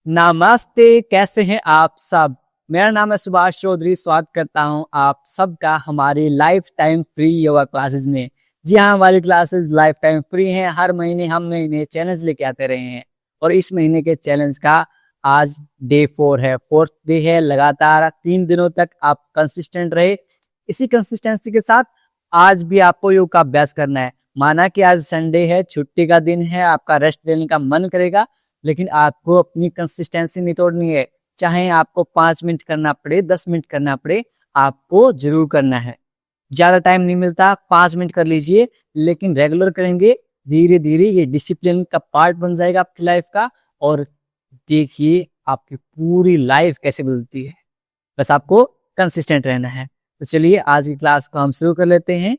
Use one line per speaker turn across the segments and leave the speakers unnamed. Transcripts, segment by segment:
नमस्ते, कैसे हैं आप सब। मेरा नाम है सुभाष चौधरी। स्वागत करता हूं आप सबका हमारी life time free yoga classes में। जी हाँ, हमारी क्लासेस लाइफ टाइम फ्री हैं। हर महीने हम नए नए चैलेंज लेके आते रहे हैं और इस महीने के चैलेंज का आज डे 4 है, फोर्थ डे है। लगातार 3 दिनों तक आप कंसिस्टेंट रहे। इसी कंसिस्टेंसी के साथ आज भी आपको योग का अभ्यास करना है। माना कि आज संडे है, छुट्टी का दिन है, आपका रेस्ट लेने का मन करेगा, लेकिन आपको अपनी कंसिस्टेंसी नहीं तोड़नी है। चाहे आपको 5 मिनट करना पड़े, 10 मिनट करना पड़े, आपको जरूर करना है। ज्यादा टाइम नहीं मिलता, 5 मिनट कर लीजिए, लेकिन रेगुलर करेंगे। धीरे धीरे ये डिसिप्लिन का पार्ट बन जाएगा आपकी लाइफ का। और देखिए आपकी पूरी लाइफ कैसे बदलती है। बस आपको कंसिस्टेंट रहना है। तो चलिए आज की क्लास को हम शुरू कर लेते हैं।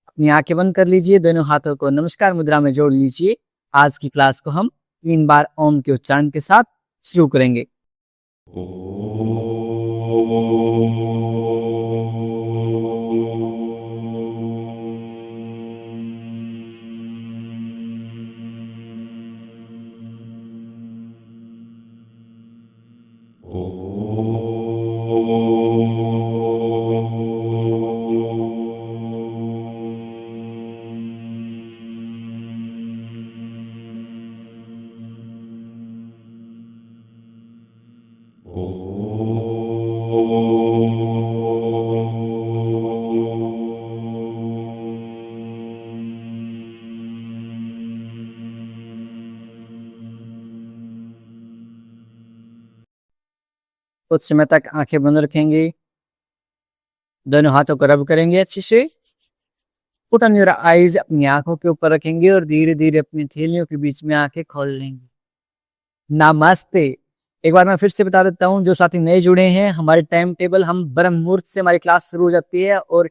अपनी आंखें बंद कर लीजिए, दोनों हाथों को नमस्कार मुद्रा में जोड़ लीजिए। आज की क्लास को हम 3 बार ओम के उच्चारण के साथ शुरू करेंगे। कुछ समय तक आंखें बंद रखेंगे, दोनों हाथों को रब करेंगे अच्छे से। पुट ऑन योर आईज, अपनी आंखों के ऊपर रखेंगे और धीरे धीरे अपनी हथेलियों के बीच में आंखें खोल लेंगे। नमस्ते। एक बार मैं फिर से बता देता हूँ, जो साथी नए जुड़े हैं, हमारे टाइम टेबल, हम ब्रह्म मुहूर्त से हमारी क्लास शुरू हो जाती है और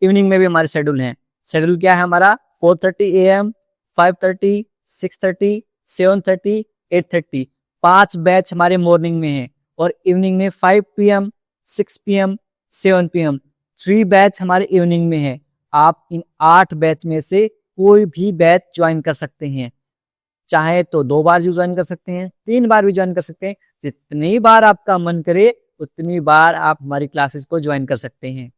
इवनिंग में भी हमारे शेड्यूल हैं। शेड्यूल क्या है हमारा? 4:30 AM, 5:30, 6:30, 7:30, 8:30। 5 बैच हमारे मॉर्निंग में है और इवनिंग में 5 PM, 6 PM, 7 PM। 3 बैच हमारे इवनिंग में है। आप इन 8 बैच में से कोई भी बैच ज्वाइन कर सकते हैं। चाहे तो 2 बार भी ज्वाइन कर सकते हैं, 3 बार भी ज्वाइन कर सकते हैं। जितनी बार आपका मन करे उतनी बार आप हमारी क्लासेस को ज्वाइन कर सकते हैं।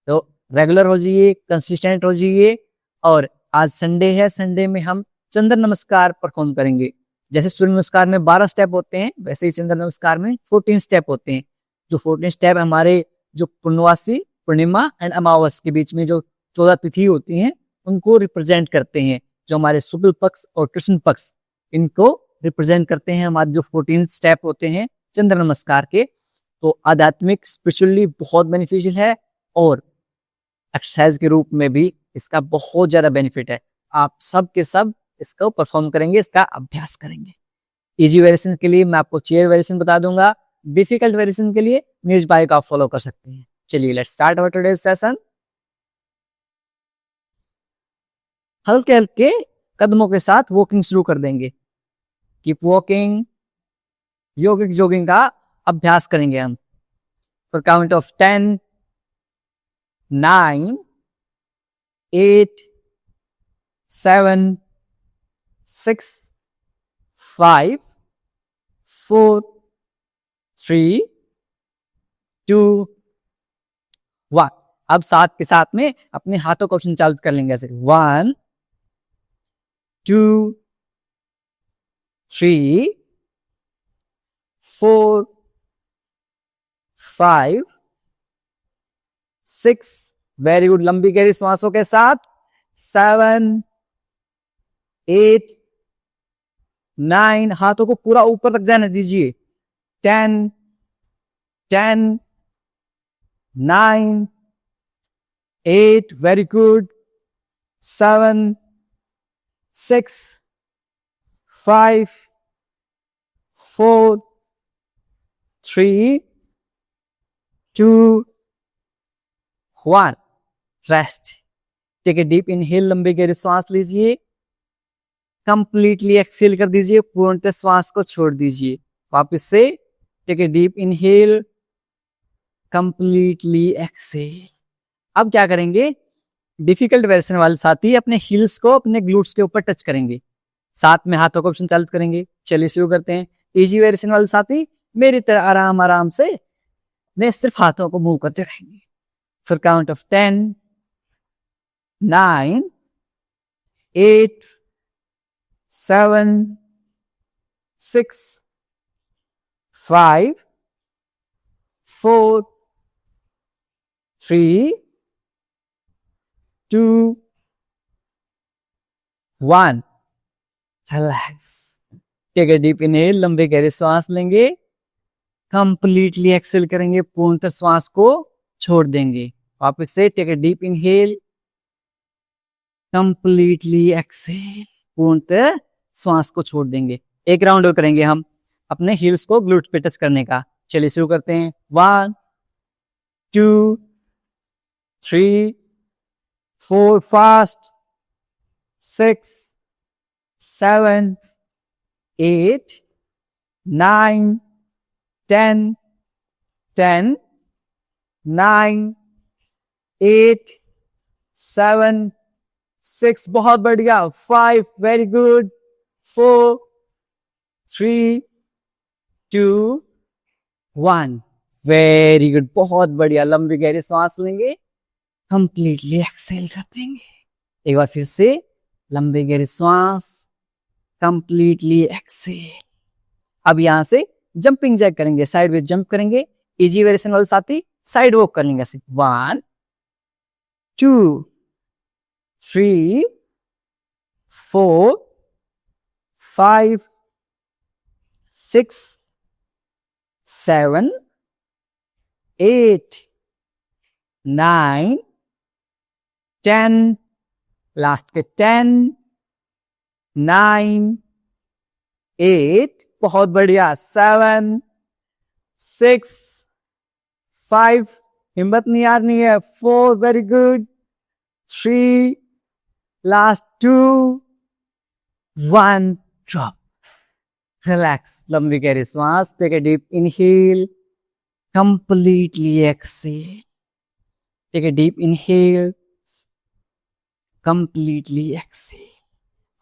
तो रेगुलर हो जाइए, कंसिस्टेंट हो जाइए। और आज संडे है, संडे में हम चंद्र नमस्कार परफॉर्म करेंगे। जैसे सूर्य नमस्कार में 12 स्टेप होते हैं, वैसे ही चंद्र नमस्कार में 14 स्टेप होते हैं। जो 14 स्टेप हमारे जो पूर्णवासी, पूर्णिमा एंड अमावस के बीच में जो 14 तिथि होती हैं, उनको रिप्रेजेंट करते हैं। जो हमारे शुक्ल पक्ष और कृष्ण पक्ष, इनको रिप्रेजेंट करते हैं हमारे जो 14 स्टेप होते हैं चंद्र नमस्कार के। तो आध्यात्मिक स्पिरिचुअली बहुत बेनिफिशियल है और एक्सरसाइज के रूप में भी इसका बहुत ज्यादा बेनिफिट है। आप सब के सब इसको परफॉर्म करेंगे, इसका अभ्यास करेंगे। इजी वेरिएशन के लिए मैं आपको चेयर वेरिएशन बता दूंगा। डिफिकल्ट वेरिएशन के लिए नीरज भाई को आप फॉलो कर सकते हैं। चलिए let's start our today's session. हल्के हल्के कदमों के साथ वॉकिंग शुरू कर देंगे। Keep walking. योगिक जॉगिंग का अभ्यास करेंगे हम। For count of 10, 9, 8, 7, 6, 5, 4, 3, 2, 1। अब साथ के साथ में अपने हाथों को संचालित कर लेंगे ऐसे। 1, 2, 3, 4, 5, 6। Very good. लंबी गहरी श्वासों के साथ 7, 8, 9। हाथों को पूरा ऊपर तक जाने दीजिए। 10, 10, 9, 8। Very good. 7, 6, 5, 4, 3, 2, 1। Rest. Take a deep inhale. लंबी गहरी श्वास लीजिए। कंप्लीटली एक्सहेल कर दीजिए। पूर्णतः श्वास को छोड़ दीजिए। वापस से take a deep inhale, completely exhale. अब क्या करेंगे? डिफिकल्ट वेरिएशन वाले साथी अपने हील्स को अपने ग्लूट्स के ऊपर टच करेंगे, साथ में हाथों को संचालित करेंगे। चलिए शुरू करते हैं। इजी वेरिएशन वाले साथी मेरी तरह आराम आराम से मैं सिर्फ हाथों को मूव करते रहेंगे। फिर count of 10, 9, 8, 7, 6, 5, 4, 3, 2, 1। Relax. Take a deep inhale, लंबे गहरे श्वास लेंगे, कंप्लीटली एक्सेल करेंगे, पूर्णतः श्वास को छोड़ देंगे। वापस से take a deep inhale, completely exhale, पूर्णतः श्वास को छोड़ देंगे। एक राउंड और करेंगे हम अपने हील्स को ग्लूट पे टच करने का। चलिए शुरू करते हैं। 1, 2, 3, 4, फास्ट, 6, 7, 8, 9, 10, 10, 9, 8, 7, 6, बहुत बढ़िया, 5, वेरी गुड, 4, 3, 2, 1, वेरी गुड, बहुत बढ़िया। लंबी गहरी सांस लेंगे, कंप्लीटली एक्सेल कर देंगे। एक बार फिर से लंबी गहरी सांस, कंप्लीटली एक्सेल। अब यहां से जंपिंग जैक करेंगे, साइड में जंप करेंगे। इजी वेरिएशन वाले साथी साइड वॉक कर लेंगे। 1, 2, 3, 4, 5, 6, 7, 8, 9, 10, लास्ट के 10, 9, 8, बहुत बढ़िया, 7, 6, 5, हिम्मत नहीं हारनी है, 4, very good, 3, last 2, 1, drop. Relax, लंबी गहरी सांस, take a deep inhale, completely exhale, take a deep inhale, completely exhale.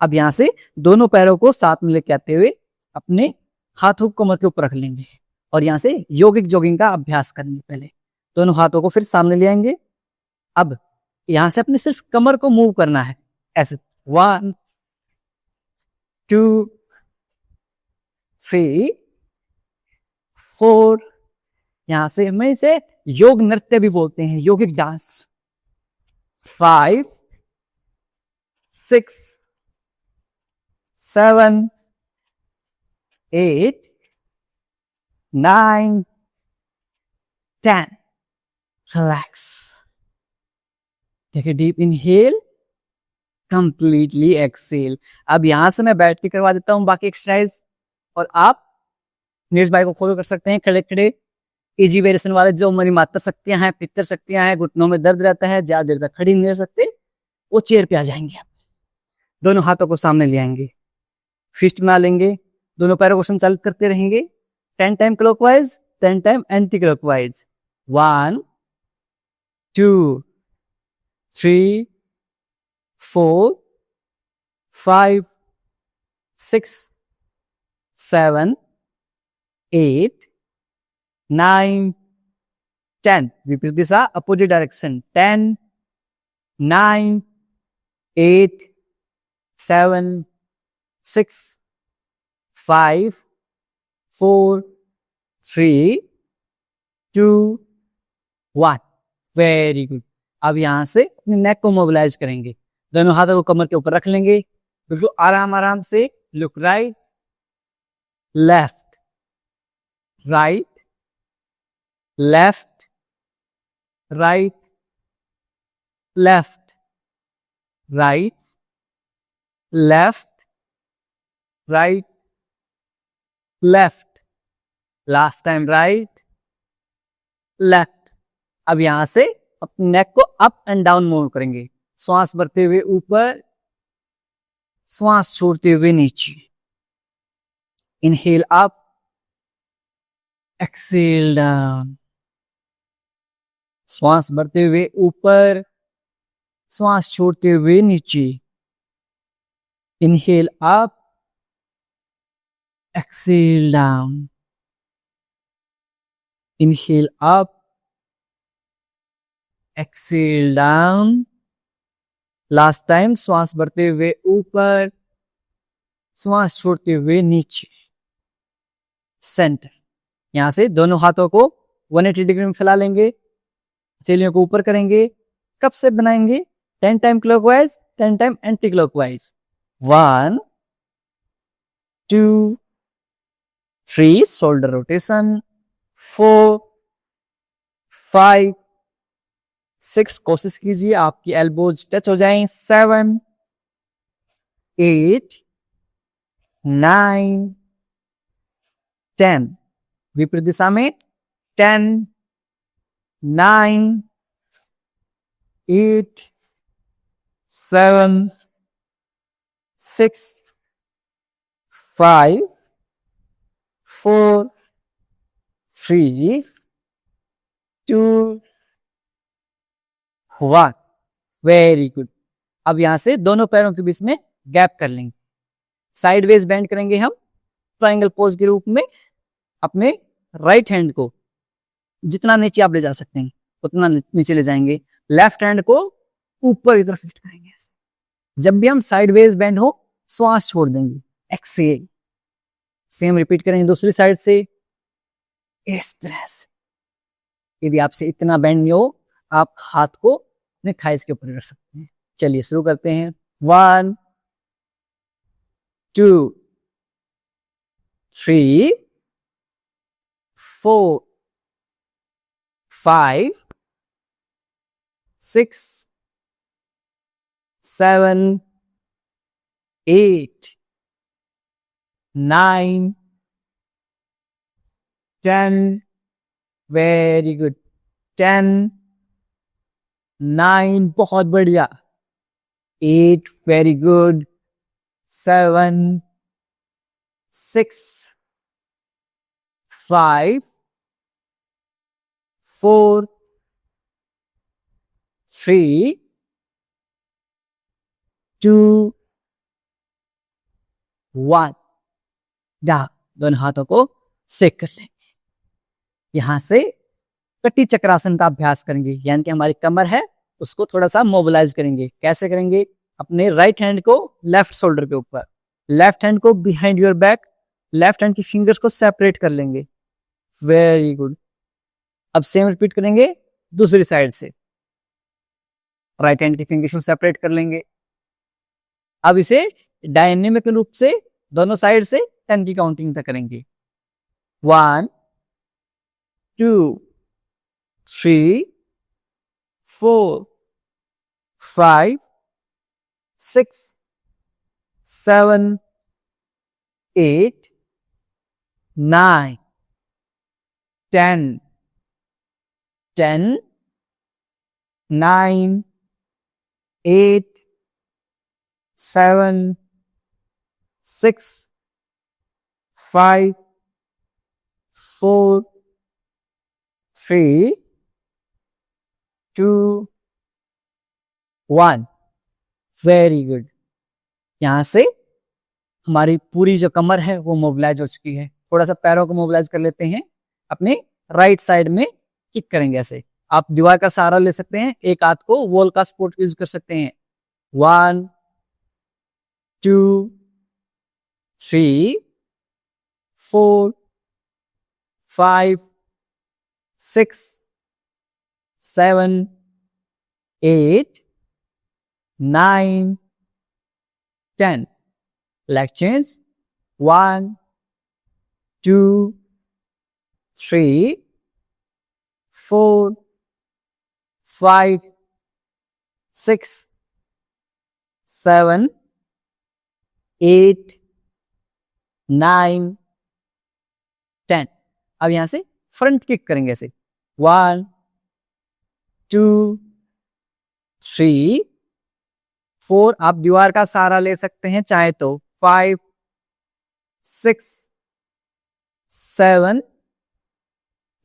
अब यहां से दोनों पैरों को साथ में लेके आते हुए अपने हाथों को कमर के ऊपर रख लेंगे और यहां से योगिक जॉगिंग का अभ्यास करेंगे। पहले दोनों हाथों को फिर सामने ले आएंगे। अब यहां से अपने सिर्फ कमर को मूव करना है ऐसे। 1, 2, 3, 4, यहां से हम इसे योग नृत्य भी बोलते हैं, योगिक dance. 5, 6, 7, 8, 9, 10, relax, take a deep inhale, completely exhale. अब यहां से मैं बैठ के करवा देता हूं बाकी एक्सरसाइज और आप नीरज भाई को फॉलो कर सकते हैं खड़े खड़े। इजी वेरिएशन वाले जो हमारी मात्र शक्तियां हैं, पित्तर शक्तियां हैं, घुटनों में दर्द रहता है, ज्यादा देर तक खड़ी नहीं रह सकते, वो चेयर पे आ जाएंगे। दोनों हाथों को सामने ले आएंगे, फिस्ट बना लेंगे, दोनों पैरों को संचालित करते रहेंगे। 10 time clockwise, 10 time anti clockwise. 1, 2, 3, 4, 5, 6, 7, 8, 9, 10, विपरीत दिशा, अपोजिट डायरेक्शन। 10, 9, 8, 7, 6, 5, 4, 3, 2, 1, very good. अब यहां से अपने नेक को मोबिलाइज करेंगे, दोनों हाथों को कमर के ऊपर रख लेंगे, बिल्कुल आराम आराम से। Look right, left, right, left, right, left, right, left, right, left, last time right, left. अब यहां से अपने नेक को अप एंड डाउन मूव करेंगे, श्वास भरते हुए ऊपर, श्वास छोड़ते हुए नीचे। इनहेल अप, एक्सेल डाउन, श्वास भरते हुए ऊपर, श्वास छोड़ते हुए नीचे। Inhale up, exhale down, inhale up, exhale down. Last time श्वास भरते हुए ऊपर, श्वास छोड़ते हुए नीचे, सेंटर। यहां से दोनों हाथों को 180 डिग्री में फैला लेंगे, हथेलियों को ऊपर करेंगे, कब से बनाएंगे 10 time clockwise, 10 time anti clockwise. 1 2 3 shoulder rotation, 4 5 6 कोशिश कीजिए आपकी एल्बोज टच हो जाएं, 7 8 9 10 विपरीत दिशा में, 10 9 8 7 6 5 4 3 2 1। Very good. अब यहां से दोनों पैरों के बीच में गैप कर लेंगे, साइडवेज बेंड करेंगे हम ट्रायंगल पोज के रूप में। अपने राइट हैंड को जितना नीचे आप ले जा सकते हैं उतना नीचे ले जाएंगे, लेफ्ट हैंड को ऊपर की तरफ लिफ्ट करेंगे। जब भी हम साइडवेज बेंड हो श्वास छोड़ देंगे, एक्सेल। सेम रिपीट करेंगे दूसरी साइड से, इस तरह से। यदि आपसे इतना बेंड नहीं हो, आप हाथ को अपने थाइस के ऊपर रख सकते हैं। चलिए शुरू करते हैं। 1 2 3 4 5 6 7 8 9 10 वेरी गुड, 10 9 बहुत बढ़िया, 8 वेरी गुड, 7 6 5 4 3 2 1। दोनों हाथों को सेक कर लेंगे। यहां से कटी चक्रासन का अभ्यास करेंगे, यानी कि हमारी कमर है उसको थोड़ा सा मोबिलाइज करेंगे। कैसे करेंगे? अपने राइट हैंड को लेफ्ट शोल्डर के ऊपर, लेफ्ट हैंड को behind your back, left hand की फिंगर्स को सेपरेट कर लेंगे। Very good. अब सेम रिपीट करेंगे दूसरी साइड से, राइट हैंड की फिंगर्स को सेपरेट कर लेंगे। अब इसे डायनेमिक रूप से दोनों साइड से 10 की काउंटिंग तक करेंगे। 1 2 3 4 5 6 7 8 9 10 10 9 8 7 6 5 4 3 2 1। Very good. यहां से हमारी पूरी जो कमर है वो मोबिलाइज हो चुकी है। थोड़ा सा पैरों को मोबिलाइज कर लेते हैं। अपने राइट साइड में किक करेंगे ऐसे। आप दीवार का सहारा ले सकते हैं, एक हाथ को वॉल का सपोर्ट यूज कर सकते हैं। 1 2 3 4 5 6 7 8 9 10। Leg change. 1 2 3 4 5 6 7 8 9 10। अब यहां से फ्रंट किक करेंगे ऐसे। 1 2 3 4। आप दीवार का सहारा ले सकते हैं चाहे तो। 5 6 7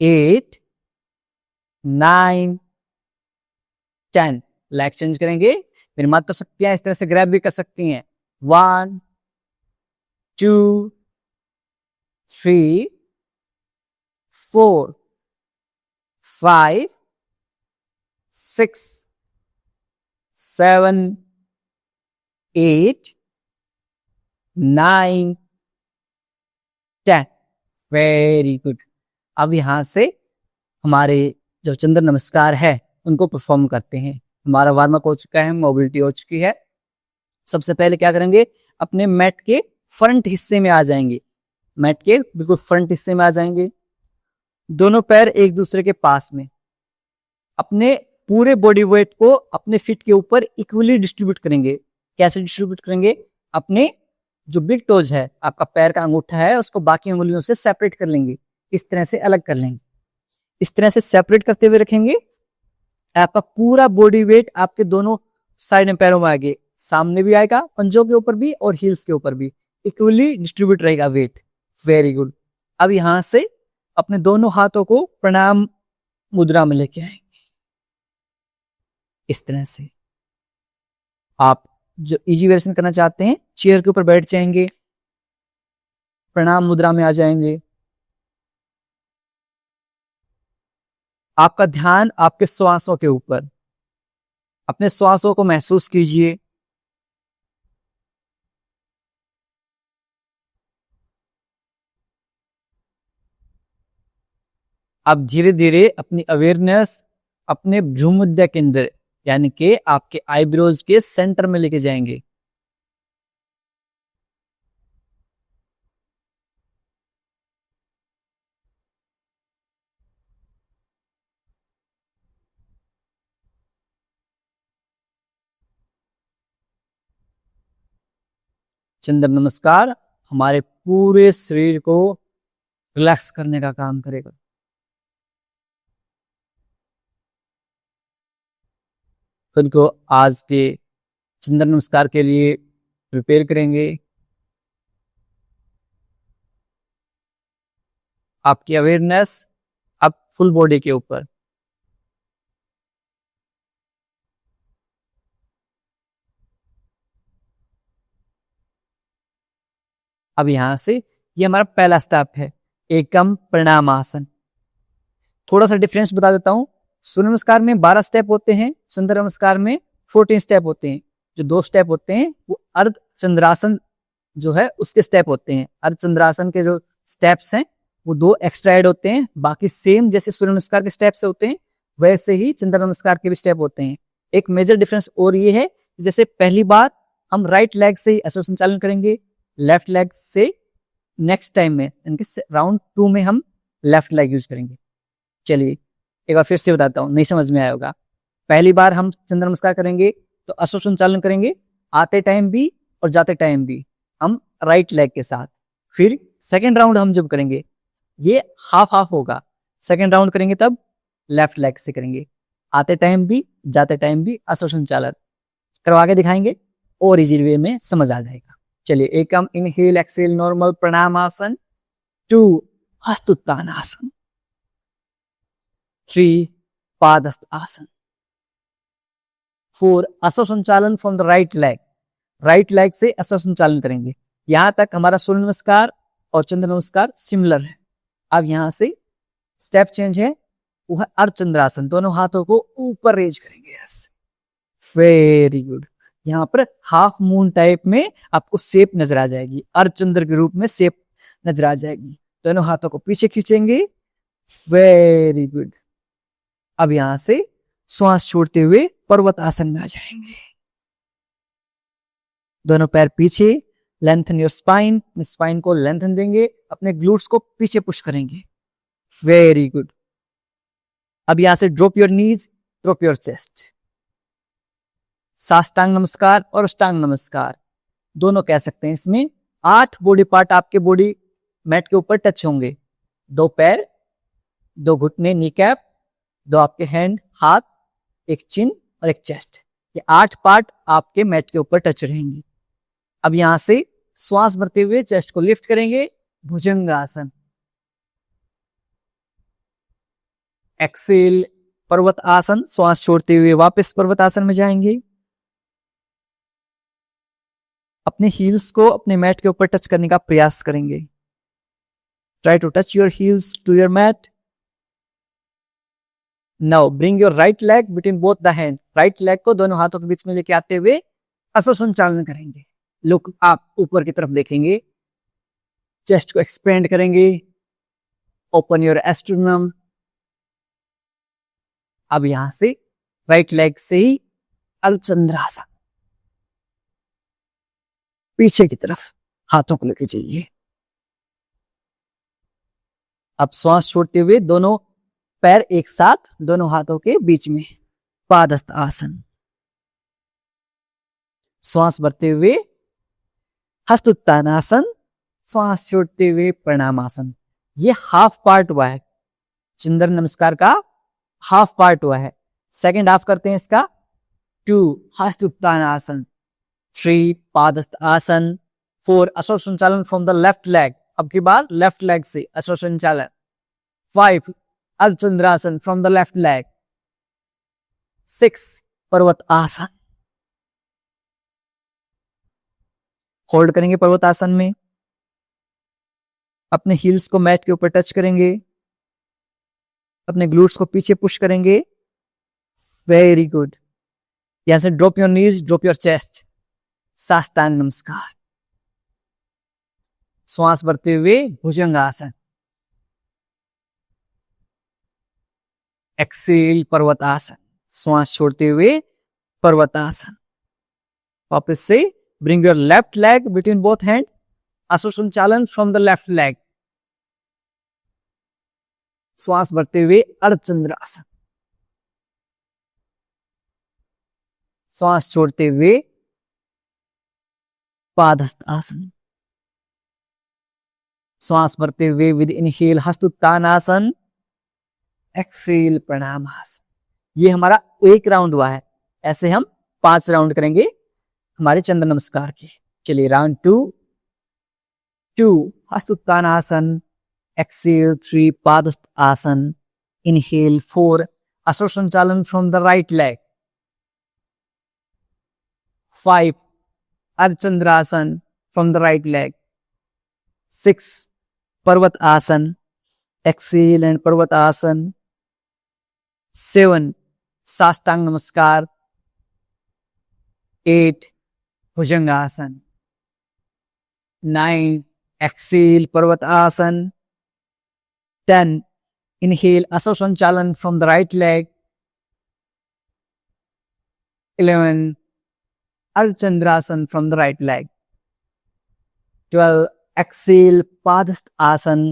8 9 10। लेग चेंज करेंगे। मेरी मत कर सकती हैं, इस तरह से ग्रैब भी कर सकती हैं। 1 2 3 4 5 6 7 8 9 10। Very good. अब यहां से हमारे जो चंद्र नमस्कार है उनको परफॉर्म करते हैं। हमारा वार्म अप हो चुका है, मोबिलिटी हो चुकी है। सबसे पहले क्या करेंगे, अपने मैट के फ्रंट हिस्से में आ जाएंगे। मैट के बिल्कुल फ्रंट हिस्से में आ जाएंगे, दोनों पैर एक दूसरे के पास में। अपने पूरे बॉडी वेट को अपने फीट के ऊपर इक्वली डिस्ट्रीब्यूट करेंगे। कैसे डिस्ट्रीब्यूट करेंगे, अपने जो बिग टोज है, आपका पैर का अंगूठा है, उसको बाकी अंगुलियों से सेपरेट कर लेंगे। इस तरह से अलग कर लेंगे। इस तरह से सेपरेट करते हुए रखेंगे। आपका पूरा बॉडी वेट आपके दोनों साइड में पैरों में आएगा, सामने भी आएगा, पंजों के ऊपर भी और हील्स के ऊपर भी इक्वली डिस्ट्रीब्यूट रहेगा वेट। Very good. अब यहां से अपने दोनों हाथों को प्रणाम मुद्रा में लेके आएंगे। इस तरह से आप जो इजी वेरिएशन करना चाहते हैं, चेयर के ऊपर बैठ जाएंगे, प्रणाम मुद्रा में आ जाएंगे। आपका ध्यान आपके श्वासों के ऊपर, अपने श्वासों को महसूस कीजिए। आप धीरे धीरे अपनी अवेयरनेस अपने भ्रूमध्य केंद्र यानी कि आपके आईब्रोज के सेंटर में लेके जाएंगे। चंद्र नमस्कार हमारे पूरे शरीर को रिलैक्स करने का काम करेगा। खुद को आज के चंद्र नमस्कार के लिए प्रिपेयर करेंगे। आपकी अवेयरनेस अब फुल बॉडी के ऊपर। अब यहां से ये हमारा पहला स्टेप है, एकम प्रणाम आसन। थोड़ा सा डिफरेंस बता देता हूं। सूर्य नमस्कार में 12 स्टेप होते हैं, चंद्र नमस्कार में 14 स्टेप होते हैं। जो 2 स्टेप होते हैं वो अर्ध चंद्रासन जो है उसके स्टेप होते हैं। अर्ध चंद्रासन के जो स्टेप्स हैं वो 2 एक्स्ट्रा ऐड होते हैं। बाकी सेम जैसे सूर्य नमस्कार के स्टेप्स होते हैं वैसे ही चंद्र नमस्कार के भी स्टेप होते हैं। एक मेजर डिफरेंस और ये है, जैसे पहली बार हम राइट लेग से ही ऐसा संचालन करेंगे, लेफ्ट लेग से नेक्स्ट टाइम में राउंड 2 में हम लेफ्ट लेग यूज करेंगे। चलिए एक बार फिर से बताता हूँ, नहीं समझ में आया होगा। पहली बार हम चंद्र नमस्कार करेंगे तो अश्व संचालन करेंगे, आते टाइम भी और जाते टाइम भी हम राइट लेग के साथ। फिर सेकेंड राउंड हम जब करेंगे ये हाफ हाफ होगा, सेकेंड राउंड करेंगे तब लेफ्ट लेग से करेंगे, आते टाइम भी जाते टाइम भी अश्व संचालन करवा के दिखाएंगे और इजी वे में समझ आ जाएगा। चलिए एकम इनहेल एक्सेल नॉर्मल प्रणाम आसन, 2 हस्तोत्थान आसन, 3 पादस्थ आसन, 4 ashwa sanchalan from the right leg. Right leg से अश्व संचालन करेंगे। यहां तक हमारा सूर्य नमस्कार और चंद्र नमस्कार सिमिलर है। अब यहां से स्टेप चेंज है, वो है अर्धचंद्रासन। दोनों हाथों को ऊपर रेज करेंगे। Yes, very good. यहाँ पर हाफ मून टाइप में आपको शेप नजर आ जाएगी, अर्धचंद्र के रूप में शेप नजर आ जाएगी। दोनों हाथों को पीछे खींचेंगे। Very good. अब यहां से श्वास छोड़ते हुए पर्वत आसन में आ जाएंगे। दोनों पैर पीछे, लेंथन योर स्पाइन। स्पाइन को लेंथन देंगे, अपने ग्लूट्स को पीछे पुश करेंगे। Very good. अब यहां से drop your knees, drop your chest. Sashtang नमस्कार और अष्टांग नमस्कार दोनों कह सकते हैं। इसमें 8 बॉडी पार्ट आपके बॉडी मैट के ऊपर टच होंगे। 2 पैर, 2 घुटने नी कैप, 2 आपके हैंड हाथ, एक चिन और एक चेस्ट। ये 8 पार्ट आपके मैट के ऊपर टच रहेंगे। अब यहां से श्वास भरते हुए चेस्ट को लिफ्ट करेंगे, भुजंगासन। एक्सेल पर्वत आसन, श्वास छोड़ते हुए वापस पर्वत आसन में जाएंगे। अपने हील्स को अपने मैट के ऊपर टच करने का प्रयास करेंगे। Try to touch your heels to your mat. Now bring your right leg between both the hands. Right leg को दोनों हाथों के बीच में लेके आते हुए असंचालन करेंगे. लुक आप ऊपर की तरफ देखेंगे. चेस्ट को एक्सपेंड करेंगे. Open your sternum. अब यहां से राइट लेग से ही अर्धचंद्रासन. पीछे की तरफ हाथों को लेके जाइए. अब श्वास छोड़ते हुए दोनों पैर एक साथ दोनों हाथों के बीच में पादस्थ आसन. श्वास भरते हुए हस्तोत्थानासन. श्वास छोड़ते हुए प्रणामासन. ये हाफ पार्ट हुआ है. चंद्र नमस्कार का हाफ पार्ट हुआ है. सेकंड हाफ करते हैं इसका. 2 हस्तोत्थानासन. 3 पादस्थ आसन. 4 ashwa sanchalan from the left leg. अब की बार लेफ्ट लेग से अश्व संचालन. 5 ardhachandrasana from the left leg. 6 parvat asana. Hold करेंगे पर्वत आसन में. अपने हील्स को मैट के ऊपर टच करेंगे. अपने ग्लूट्स को पीछे पुश करेंगे. Very good. यहां से drop your knees, drop your chest. Sashtang namaskar. श्वास भरते हुए भुजंगासन. एक्सेल पर्वतासन. श्वास छोड़ते हुए पर्वतासन. वापस से bring your left leg between both hand. Ashwasanchalan from the left leg. श्वास भरते हुए अर्धचंद्रासन. श्वास छोड़ते हुए पादस्थ आसन. श्वास भरते हुए विद इनहेल हस्तोत्थानासन. एक्सेल प्रणामासन. ये हमारा एक राउंड हुआ है. ऐसे हम 5 राउंड करेंगे हमारे चंद्र नमस्कार के. चलिए round 2 hastottanasana. Exhale 3 padasth asana. Inhale 4 ashwa sanchalan from the right leg. 5 ardhachandrasana from the right leg. 6 parvat आसन. एक्सेल एंड पर्वत आसन. 7 साष्टांग नमस्कार. 8 भुजंगासन. 9 एक्सेल पर्वत आसन. 10 inhale ashwa sanchalan from the right leg. 11 ardhachandrasana from the right leg. 12 exhale padasth asana.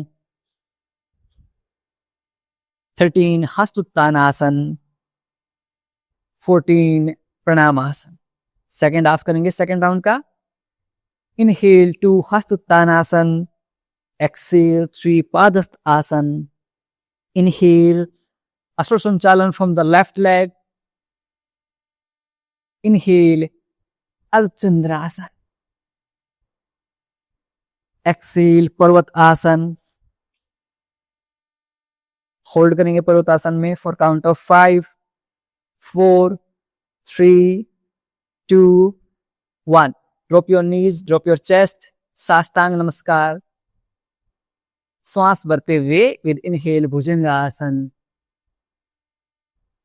13 hastottanasana. 14 pranamasana. Second half करेंगे सेकेंड राउंड का. Inhale 2 hastottanasana. Exhale 3 padasth asana. Inhale ashwa sanchalan from the left leg. Inhale ardhachandrasana. Exhale parvat asana. Hold करेंगे पर्वत आसन में for count of 5 4 3 2 1. Drop your knees, drop your chest. Sashtang namaskar. श्वास भरते हुए with inhale bhujangasana.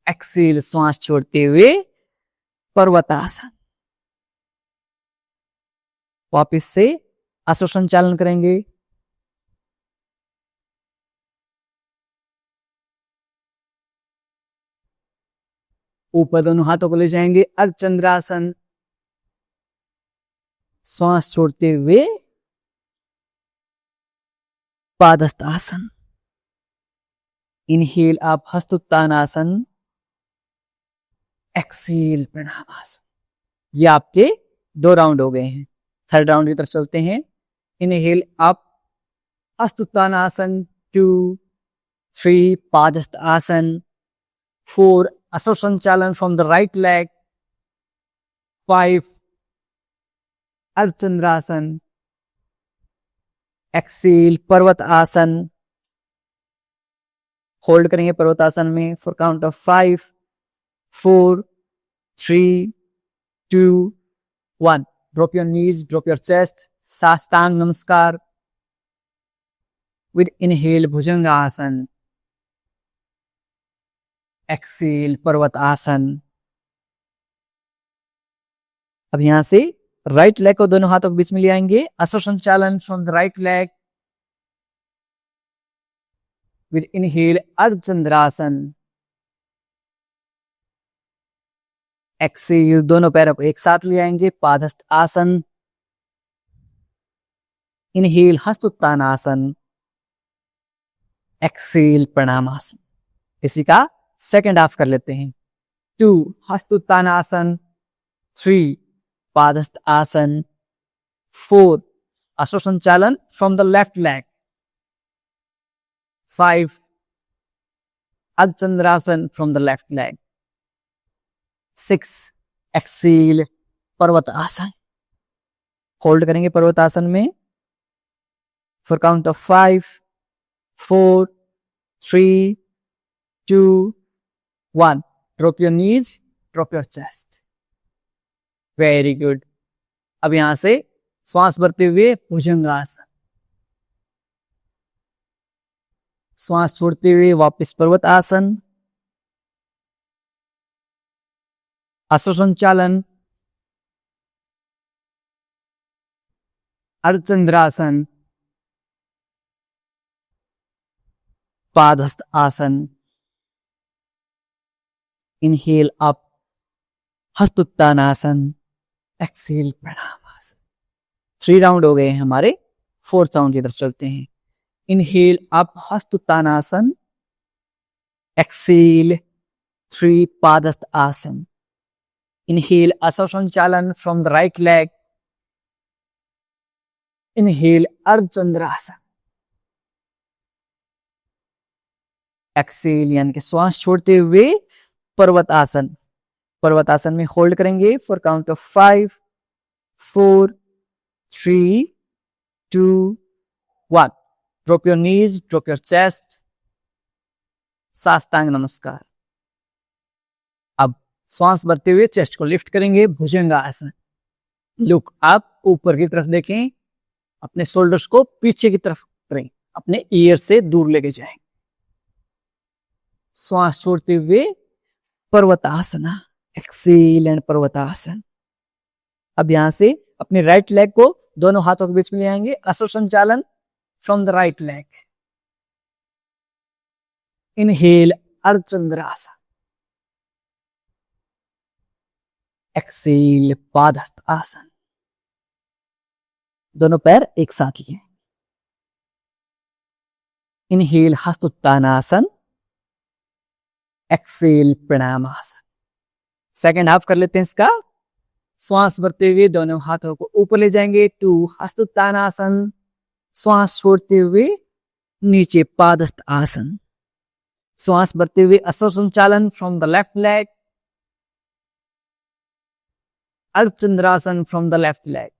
Excel श्वास छोड़ते हुए पर्वतासन. वापस से अश्व संचालन करेंगे. ऊपर दोनों हाथों को ले जाएंगे. अर्धचंद्रासन. श्वास छोड़ते हुए पादस्थ आसन. इनहेल आप हस्तोत्थानासन. एक्सेल प्रणामासन. ये आपके 2 राउंड हो गए हैं. थर्ड राउंड की तरफ चलते हैं. इनहेल आप हस्तोत्थानासन. 2 3 पादस्थ आसन. 4 ashwa sanchalan from the right leg. 5 ardhachandrasana. Exhale parvat asana. Hold करेंगे पर्वत आसन में for count of 5 4 3 2 1. Drop your knees, drop your chest. Sashtang namaskar. With inhale bhujangasana, exhale parvatasana. अब यहां से राइट लेग को दोनों हाथों के बीच में ले आएंगे, ashwasanchalan from the right leg with inhale ardhachandrasana, exhale दोनों पैरों को एक साथ ले आएंगे, पादहस्त आसन, इनहेल हस्तोत्तानासन, एक्सेल प्रणामासन। इसी का सेकंड हाफ कर लेते हैं। 2 हस्तोत्तानासन, 3 padahast asana, 4 ashwasanchalan from the left leg, 5 ardhachandrasana from the left leg, 6 exhale parvatasana. Hold करेंगे पर्वतासन में for count of 5 4 3 2 1। Drop your knees, drop your chest. Very good. अब यहां से श्वास भरते हुए भुजंगासन, श्वास छोड़ते हुए वापस पर्वत आसन, अश्वसंचालन, Ardha Chandrasana, padahasta asana, inhale up hastottanasana, exhale Pranamasana. 3 round हो गए हैं हमारे। 4th राउंड की तरफ चलते हैं। Inhale up hastottanasana, exhale 3 padahast asana, inhale ashwasanchalan from the right leg, inhale ardhachandrasana, exhale यानी कि श्वास छोड़ते हुए पर्वतासन। पर्वतासन में होल्ड करेंगे for count of 5 4 3 2 1। Drop your knees, drop your chest, sashtang नमस्कार। अब श्वास भरते हुए चेस्ट को लिफ्ट करेंगे, भुजंगासन। लुक आप ऊपर की तरफ देखें, अपने शोल्डर्स को पीछे की तरफ करें, अपने ईयर से दूर लेके जाएं। श्वास छोड़ते हुए पर्वतासना, एक्सेल एंड पर्वतासन। अब यहां से अपने राइट लेग को दोनों हाथों के बीच में ले आएंगे, ashwasanchalan from the right leg, inhale ardhachandrasana, exhale padahast asana. दोनों पैर एक साथ लिए, inhale hastottanasana, exhale pranamasana. Second half कर लेते हैं इसका। श्वास भरते हुए दोनों हाथों को ऊपर ले जाएंगे, 2 हस्तोत्तानासन, श्वास छोड़ते हुए नीचे पादहस्त आसन, श्वास भरते हुए ashwasanchalan from the left leg, ardhachandrasana from the left leg,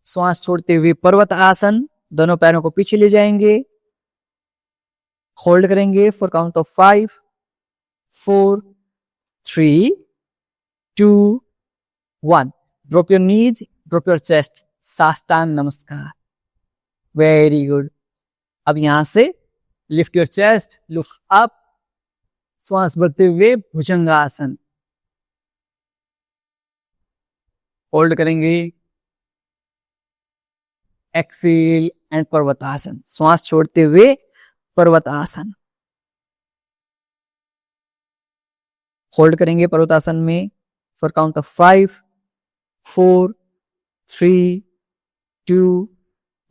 श्वास छोड़ते हुए पर्वत आसन। दोनों पैरों को पीछे ले जाएंगे, होल्ड करेंगे for count of 5 4 3 2 1। Drop your knees, drop your chest, sashtang namaskar. Very good. अब यहां से lift your chest, look up, श्वास भरते हुए भुजंगासन, होल्ड करेंगे, एक्सेल एंड पर्वतासन। श्वास छोड़ते हुए पर्वतासन, होल्ड करेंगे पर्वतासन में for count of 5 4 3 2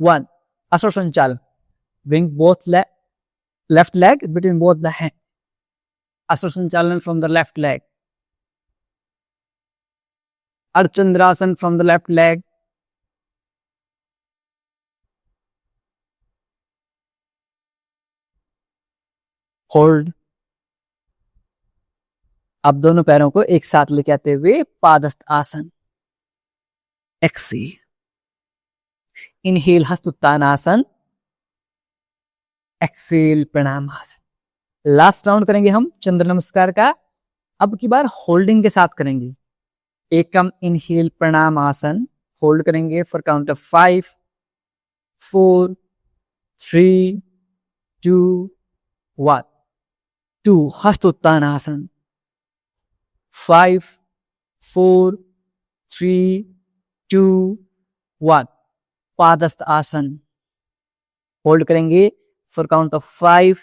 1। अश्वसंचालन, bring both left leg between both the hand, अश्वसंचालन from the left leg, Ardha Chandrasana from the left leg, hold. अब दोनों पैरों को एक साथ लेके आते हुए पादहस्त आसन, Excel, inhale hastottanasana, exhale Pranamasana. Last round करेंगे हम चंद्र नमस्कार का। अब की बार होल्डिंग के साथ करेंगे। एकम इनहेल प्रणामासन, होल्ड करेंगे for count of 5 4, 3, 2, 1. 2. Hastottanasana. 5, 4, 3, 2, 1. पादस्थ asana. Hold करेंगे फॉर काउंट ऑफ 5,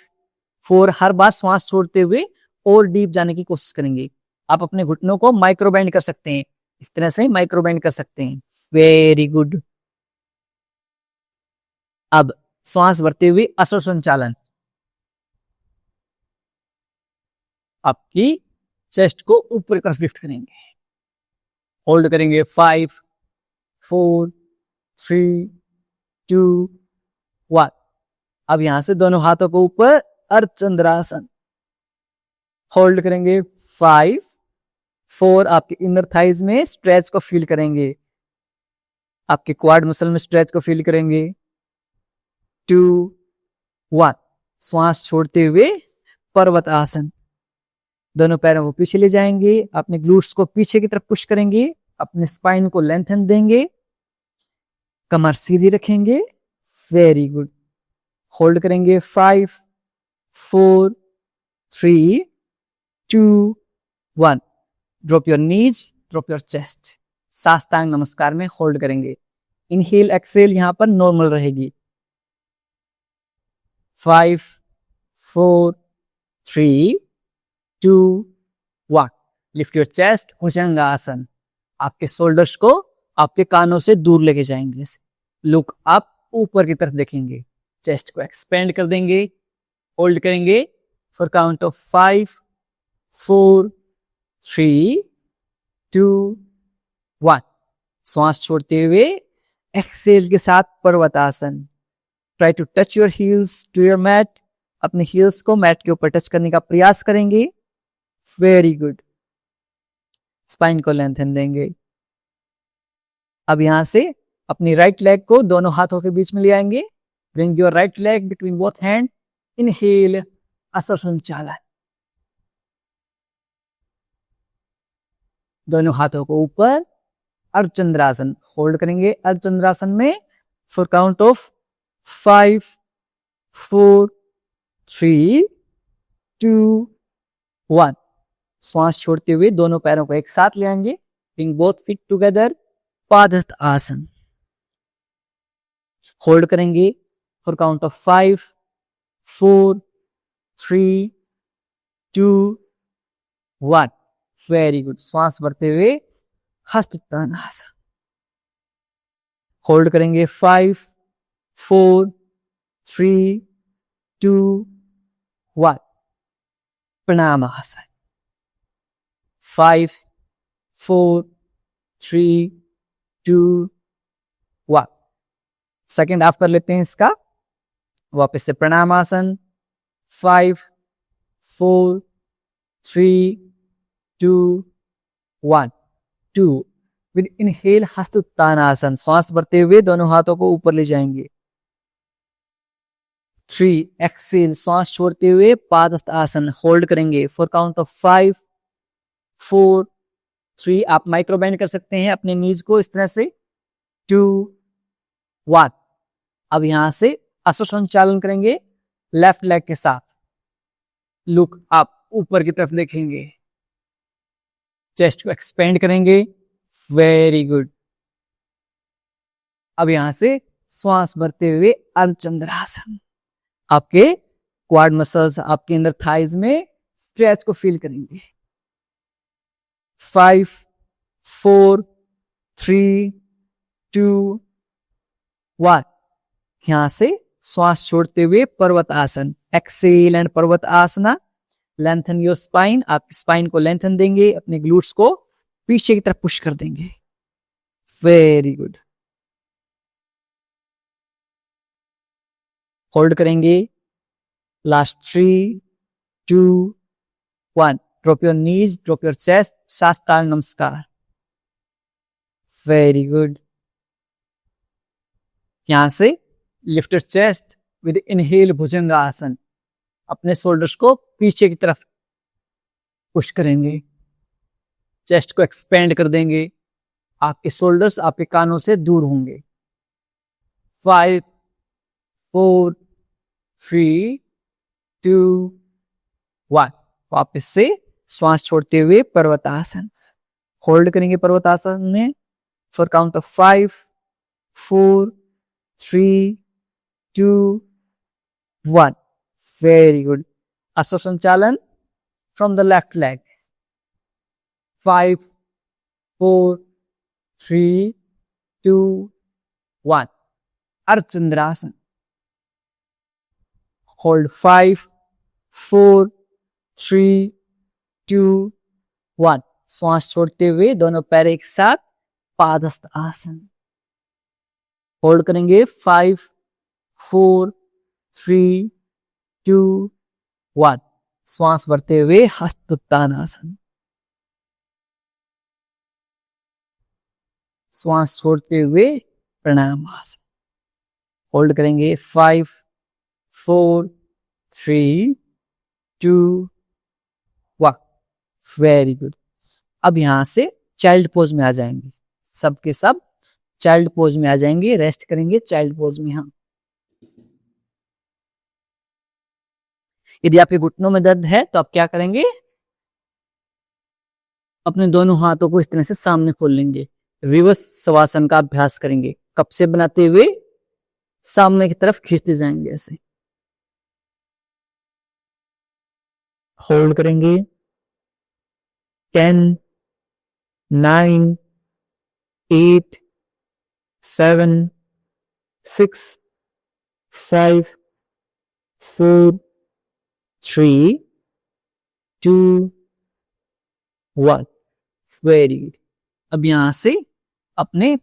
4. हर बार श्वास छोड़ते हुए और डीप जाने की कोशिश करेंगे. आप अपने घुटनों को माइक्रो बेंड कर सकते हैं. इस तरह से माइक्रो बेंड कर सकते हैं. Very good. अब श्वास भरते हुए अश्व संचालन. आपकी चेस्ट को ऊपर की तरफ लिफ्ट करेंगे. होल्ड करेंगे 5, 4, 3, 2, 1. अब यहां से दोनों हाथों को ऊपर अर्धचंद्रासन. होल्ड करेंगे 5, 4. आपके इनर थाइज में स्ट्रेच को फील करेंगे. आपके क्वाड मसल में स्ट्रेच को फील करेंगे. 2, 1. श्वास छोड़ते हुए पर्वत आसन. दोनों पैरों को पीछे ले जाएंगे. अपने ग्लूट्स को पीछे की तरफ पुश करेंगे. अपने स्पाइन को लेंथन देंगे. कमर सीधी रखेंगे. Very good. होल्ड करेंगे 5, 4, 3, 2, 1. Drop your knees, drop your chest. Sashtang नमस्कार में होल्ड करेंगे. इनहेल एक्सेल यहां पर नॉर्मल रहेगी. 5, 4, 3, 2, 1. Lift your chest. भुजंगासन. आपके शोल्डर्स को आपके कानों से दूर लेके जाएंगे. Look up. ऊपर की तरफ देखेंगे. चेस्ट को एक्सपेंड कर देंगे. होल्ड करेंगे फॉर काउंट ऑफ 5, 4, 3, 2, 1. श्वास छोड़ते हुए एक्सेल के साथ parvatasana. Try to touch your heels to your mat. अपने हील्स को मैट के ऊपर टच करने का प्रयास करेंगे. Very good. स्पाइन को लेंथन देंगे. अब यहां से अपनी राइट लेग को दोनों हाथों के बीच में ले आएंगे. Bring your right leg between both hand. Inhale ashwa संचालन. दोनों हाथों को ऊपर अर्धचंद्रासन. होल्ड करेंगे अर्धचंद्रासन में फॉर काउंट ऑफ 5, 4, 3, 2, 1. श्वास छोड़ते हुए दोनों पैरों को एक साथ ले आएंगे. Bring both feet together. Padasth asana. Hold करेंगे for count of 5, 4, 3, 2, 1. Very good. श्वास भरते हुए हस्तोत्तानासन. होल्ड करेंगे 5, 4, 3, 2, 1. प्रणामासन. 5, 4, 3, 2, 1. सेकेंड हाफ कर लेते हैं इसका. वापस से प्रणामासन. 5, 4, 3, 2, 1. 2. With inhale हस्तोत्तानासन. श्वास भरते हुए दोनों हाथों को ऊपर ले जाएंगे. 3. एक्सेल. श्वास छोड़ते हुए पादस्थ आसन. होल्ड करेंगे फॉर काउंट ऑफ 5, 4, 3. आप माइक्रो बेंड कर सकते हैं अपने नीज को इस तरह से. 2, 1. अब यहां से अश्व संचालन करेंगे लेफ्ट लेग के साथ. लुक आप ऊपर की तरफ देखेंगे. चेस्ट को एक्सपेंड करेंगे. Very good. अब यहां से श्वास भरते हुए अर्धचंद्रासन. आपके क्वाड मसल्स, आपके अंदर थाइज में स्ट्रेच को फील करेंगे. 5, 4, 3, 2, 1. यहां से श्वास छोड़ते हुए पर्वत आसन. Exhale and parvat asana. Lengthen your spine. आप स्पाइन को लेंथन देंगे. अपने ग्लूट्स को पीछे की तरफ पुश कर देंगे. Very good. होल्ड करेंगे. Last 3, 2, 1. Drop your knees, drop your chest. Sashtang namaskar. Very good. यहां से lift your chest with inhale bhujangasana. अपने शोल्डर्स को पीछे की तरफ पुश करेंगे. चेस्ट को एक्सपेंड कर देंगे. आपके शोल्डर्स आपके कानों से दूर होंगे. 5, 4 3 2 1। वापस से श्वास छोड़ते हुए पर्वतासन। होल्ड करेंगे पर्वतासन में for count of 5 4 3 2 1। Very good. Ashwa sanchalan from the left leg. 5 4 3 2 1। Ardhachandrasana. Hold 5 4 3 2 1। श्वास छोड़ते हुए दोनों पैर एक साथ पादस्थ आसन। होल्ड करेंगे 5 4 3 2 1। श्वास भरते हुए हस्तोत्थान आसन। श्वास छोड़ते हुए प्रणाम आसन। होल्ड करेंगे 5 4 3 2 1। Very good. अब यहां से चाइल्ड पोज में आ जाएंगे। सबके सब चाइल्ड पोज में आ जाएंगे। रेस्ट करेंगे चाइल्ड पोज में। हम यदि आपके घुटनों में दर्द है तो आप क्या करेंगे, अपने दोनों हाथों को इस तरह से सामने खोल लेंगे। रिवर्स शवासन का अभ्यास करेंगे। कप से बनाते हुए सामने की तरफ खींचते जाएंगे ऐसे। होल्ड करेंगे 10 9 8 7 6 5 4 3 2 1। Very good. अब यहां से अपने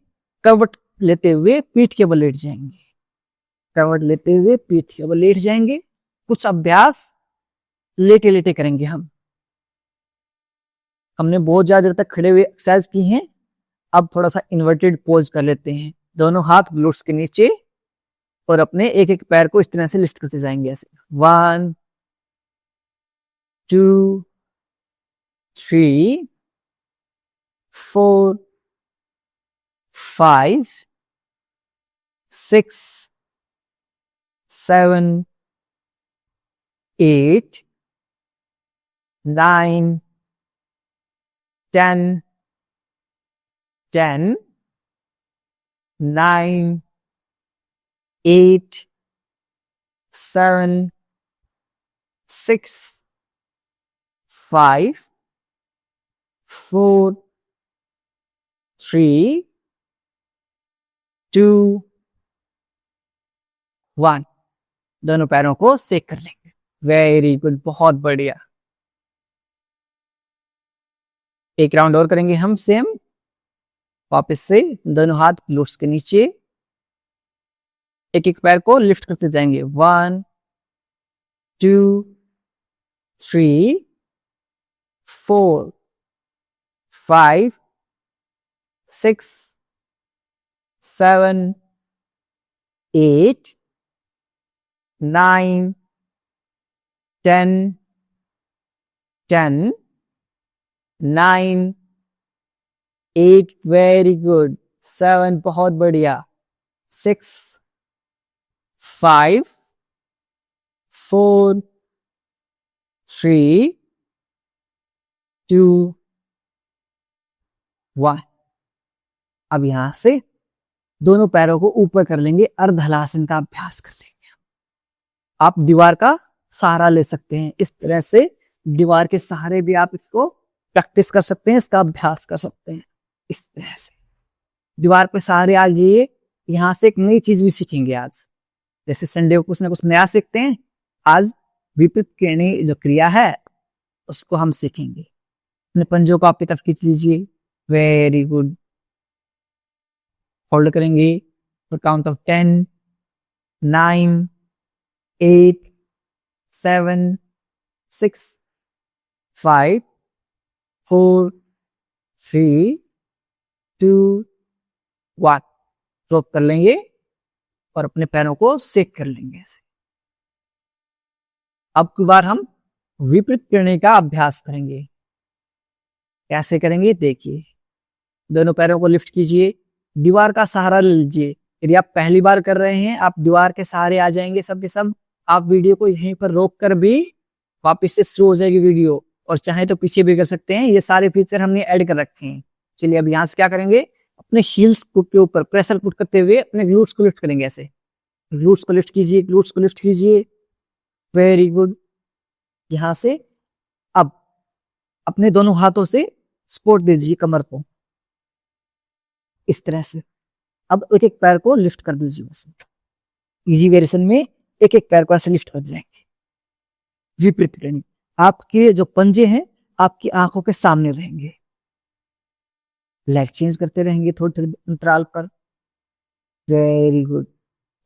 करवट लेते हुए पीठ के बल लेट जाएंगे। करवट लेते हुए पीठ के बल लेट जाएंगे। कुछ अभ्यास लेटे लेटे करेंगे। हमने बहुत ज्यादा देर तक खड़े हुए एक्सरसाइज की हैं। अब थोड़ा सा इन्वर्टेड पोज कर लेते हैं। दोनों हाथ ग्लूट्स के नीचे और अपने एक एक पैर को इस तरह से लिफ्ट करते जाएंगे ऐसे। 1 2 3 4 5 6 7 8 9 10 10 9 8 7 6 5 4 3 2 1। दोनों पैरों को सेक कर लेंगे। वेरी गुड, बहुत बढ़िया। एक राउंड और करेंगे हम सेम। वापस से दोनों हाथ ग्लूट्स के नीचे, एक एक पैर को लिफ्ट करते जाएंगे। 1 2 3 4 5 6 7 8 9 10 10 9 8। Very good. 7, बहुत बढ़िया। 6 5 4 3 2 1। अब यहां से दोनों पैरों को ऊपर कर लेंगे। अर्धहलासन का अभ्यास कर लेंगे। आप दीवार का सहारा ले सकते हैं। इस तरह से दीवार के सहारे भी आप इसको प्रैक्टिस कर सकते हैं, इसका अभ्यास कर सकते हैं। इस तरह से दीवार पे सहारे आ जाइए। यहां से एक नई चीज भी सीखेंगे आज। जैसे संडे को कुछ ना कुछ नया सीखते हैं, आज विपरीत किरणें जो क्रिया है उसको हम सीखेंगे। अपने पंजों को आपकी तरफ खींच लीजिए। Very good. होल्ड करेंगे फॉर काउंट ऑफ 10 9 8 7 6 5 4 3 2 1। ड्रॉप कर लेंगे और अपने पैरों को सेक कर लेंगे ऐसे। अब की बार हम विपरीत किरणें का अभ्यास करेंगे। कैसे करेंगे देखिए। दोनों पैरों को लिफ्ट कीजिए, दीवार का सहारा ले लीजिए। यदि आप पहली बार कर रहे हैं, आप दीवार के सहारे आ जाएंगे सब के सब, आप वीडियो को यहीं पर रोक कर भी वापस से शुरू हो जाएगी वीडियो, और चाहे तो पीछे भी कर सकते हैं। ये सारे फीचर हमने ऐड कर रखे हैं। चलिए अब यहाँ से क्या करेंगे, अपने हील्स के ऊपर प्रेशर पुट करते हुए अपने ग्लूट्स को लिफ्ट करेंगे। ऐसे ग्लूट्स को लिफ्ट कीजिए, ग्लूट्स को लिफ्ट कीजिए, वेरी गुड। यहाँ से अब अपने दोनों हाथों से सपोर्ट दे दीजिए कमर को, इस तरह से। अब एक एक पैर को लिफ्ट कर दीजिए। वैसे इजी वेरिएशन में एक एक पैर को ऐसे लिफ्ट कर जाएंगे। विपरीत ट्रेनिंग, आपके जो पंजे हैं आपकी आंखों के सामने रहेंगे। लेग चेंज करते रहेंगे थोड़ी थोड़ी अंतराल पर, वेरी गुड।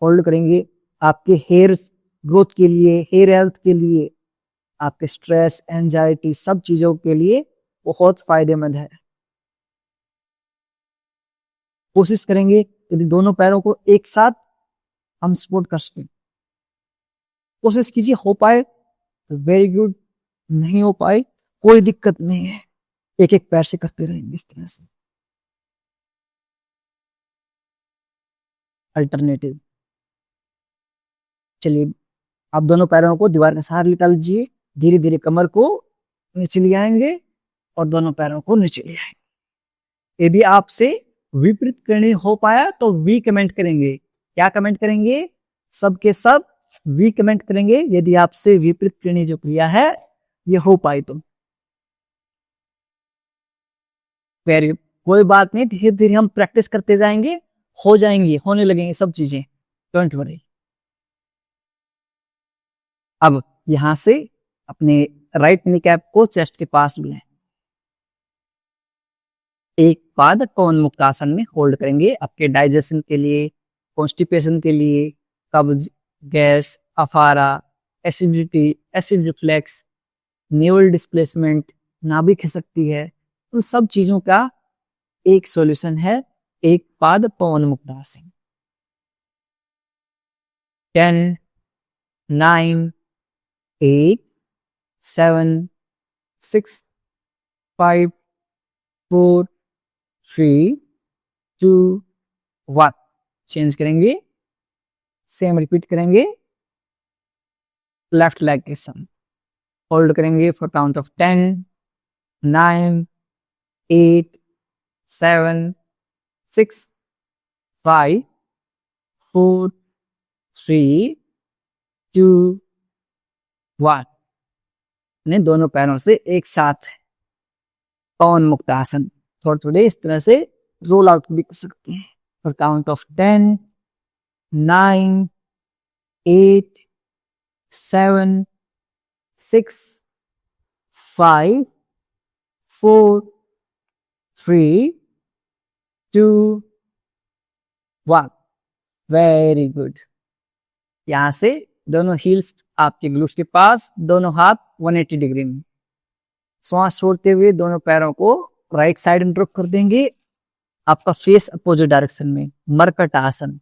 होल्ड करेंगे। आपके हेयर ग्रोथ के लिए, हेयर हेल्थ के लिए, आपके स्ट्रेस, एंजाइटी, सब चीजों के लिए बहुत फायदेमंद है। कोशिश करेंगे यदि दोनों पैरों को एक साथ हम सपोर्ट कर सकें। कोशिश कीजिए, हो पाए तो वेरी गुड, नहीं हो पाए कोई दिक्कत नहीं है, एक एक पैर से करते रहेंगे इस तरह से। अल्टरनेटिव, चलिए आप दोनों पैरों को दीवार के सहारे निकाल लीजिए। धीरे धीरे कमर को नीचे ले आएंगे और दोनों पैरों को नीचे ले आएंगे। यदि आपसे विपरीत करनी हो पाया तो वी कमेंट करेंगे। क्या कमेंट करेंगे? सबके सब वी कमेंट करेंगे यदि आपसे विपरीत करनी जो क्रिया है ये हो पाई तो। वेरी, कोई बात नहीं, धीरे धीरे हम प्रैक्टिस करते जाएंगे, हो जाएंगी, होने लगेंगे सब चीजें, डोंट वरी। अब यहां से अपने राइट नी कैप को चेस्ट के पास लें। एक पाद पवन मुक्त आसन में होल्ड करेंगे। आपके डाइजेशन के लिए, कॉन्स्टिपेशन के लिए, कब्ज, गैस, अफारा, acidity, acid reflex, neural displacement, नाभि खिसकती है, उन सब चीजों का एक सॉल्यूशन है एक पाद पवन मुक्त आसन। 10, 9, 8, 7, 6, 5, 4, 3, 2, 1। चेंज करेंगे, सेम रिपीट करेंगे लेफ्ट लेग के साथ। होल्ड करेंगे फॉर काउंट ऑफ 10, 9, 8, 7, 6, 5, 4, 3, 2, 1। ने दोनों पैरों से एक साथ पवन मुक्त आसन थोड़े थोड़े इस तरह से रोल आउट भी कर सकते हैं। For count of 10, 9, 8, 7, 6, 5, 4, 3, 2, 1। Very good. यहां से दोनों हील्स आपके ग्लूट्स के पास, दोनों हाथ 180 डिग्री में। श्वास छोड़ते हुए दोनों पैरों को राइट साइड में ड्रॉप कर देंगे, आपका फेस अपोजिट डायरेक्शन में, मरकट आसन।